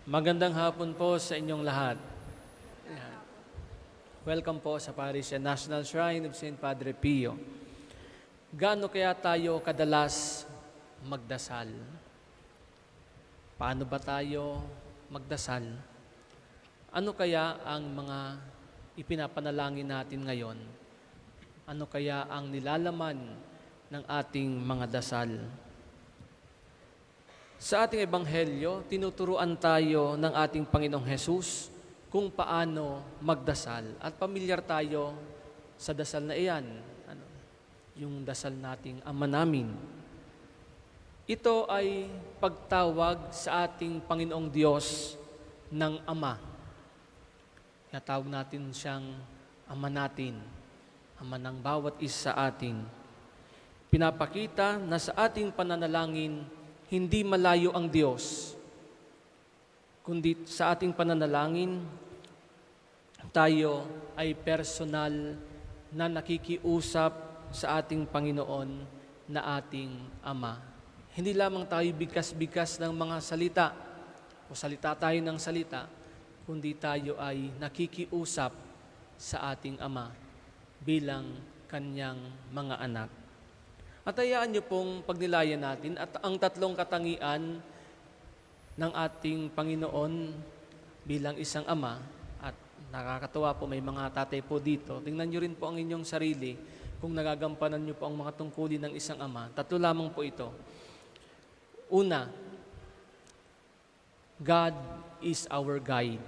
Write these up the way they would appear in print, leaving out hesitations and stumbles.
Magandang hapon po sa inyong lahat. Ayan. Welcome po sa Parish and National Shrine of St. Padre Pio. Gaano kaya tayo kadalas magdasal? Paano ba tayo magdasal? Ano kaya ang mga ipinapanalangin natin ngayon? Ano kaya ang nilalaman ng ating mga dasal? Sa ating ebanghelyo, tinuturuan tayo ng ating Panginoong Hesus kung paano magdasal. At pamilyar tayo sa dasal na iyan, yung dasal nating Ama namin. Ito ay pagtawag sa ating Panginoong Diyos ng Ama. Tawag natin siyang Ama natin, Ama ng bawat isa sa atin. Pinapakita na sa ating pananalangin, hindi malayo ang Diyos, kundi sa ating pananalangin, tayo ay personal na nakikiusap sa ating Panginoon na ating Ama. Hindi lamang tayo bigkas-bigkas ng mga salita o salita tayo ng salita, kundi tayo ay nakikiusap sa ating Ama bilang kanyang mga anak. At hayaan niyo pong pagnilayan natin at ang tatlong katangian ng ating Panginoon bilang isang Ama. At nakakatuwa po, may mga tatay po dito. Tingnan niyo rin po ang inyong sarili kung nagagampanan niyo po ang mga tungkulin ng isang Ama. Tatlo lamang po ito. Una, God is our guide.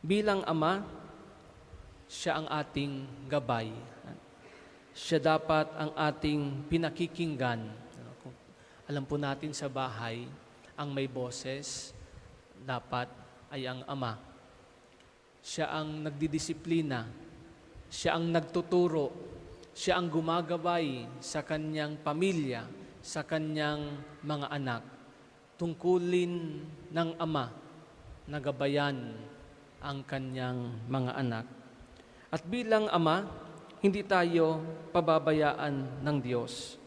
Bilang Ama, siya ang ating gabay. Siya dapat ang ating pinakikinggan. Alam po natin sa bahay, ang may boses, dapat ay ang Ama. Siya ang nagdidisiplina, siya ang nagtuturo, siya ang gumagabay sa kanyang pamilya, sa kanyang mga anak. Tungkulin ng Ama na gabayan ang kanyang mga anak. At bilang Ama, hindi tayo pababayaan ng Diyos.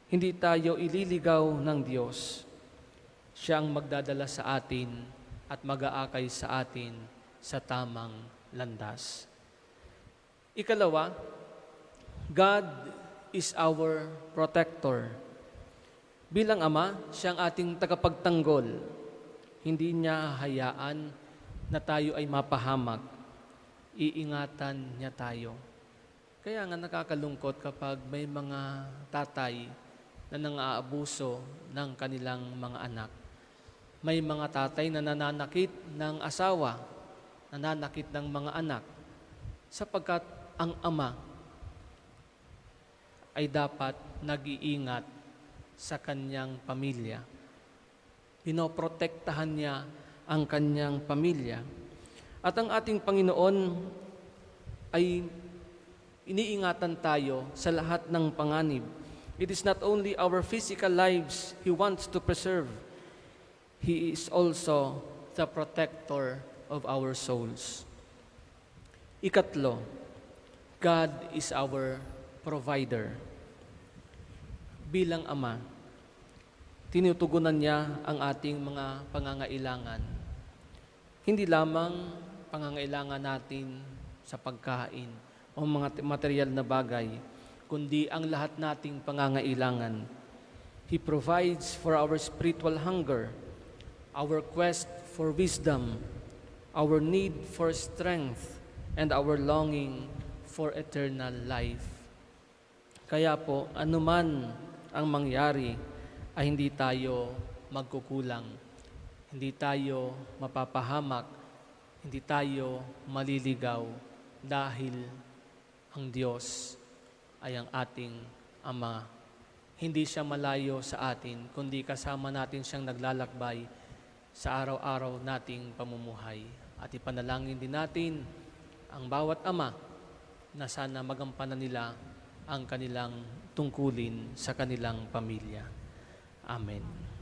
Hindi tayo ililigaw ng Diyos. Siya ang magdadala sa atin at mag-aakay sa atin sa tamang landas. Ikalawa, God is our protector. Bilang Ama, siya ang ating tagapagtanggol. Hindi niya hayaan na tayo ay mapahamak. Iingatan niya tayo. Kaya nga nakakalungkot kapag may mga tatay na nang-aabuso ng kanilang mga anak. May mga tatay na nananakit ng asawa, nananakit ng mga anak, sapagkat ang Ama ay dapat nag-iingat sa kanyang pamilya. Pinoprotektahan niya ang kanyang pamilya. At ang ating Panginoon ay iniingatan tayo sa lahat ng panganib. It is not only our physical lives He wants to preserve. He is also the protector of our souls. Ikatlo, God is our provider. Bilang Ama, tinutugunan niya ang ating mga pangangailangan. Hindi lamang pangangailangan natin sa pagkain o mga material na bagay, kundi ang lahat nating pangangailangan. He provides for our spiritual hunger, our quest for wisdom, our need for strength, and our longing for eternal life. Kaya po, anuman ang mangyari, ay hindi tayo magkukulang, hindi tayo mapapahamak, hindi tayo maliligaw dahil ang Diyos ay ang ating Ama. Hindi siya malayo sa atin, kundi kasama natin siyang naglalakbay sa araw-araw nating pamumuhay. At ipanalangin din natin ang bawat ama na sana magampanan nila ang kanilang tungkulin sa kanilang pamilya. Amen.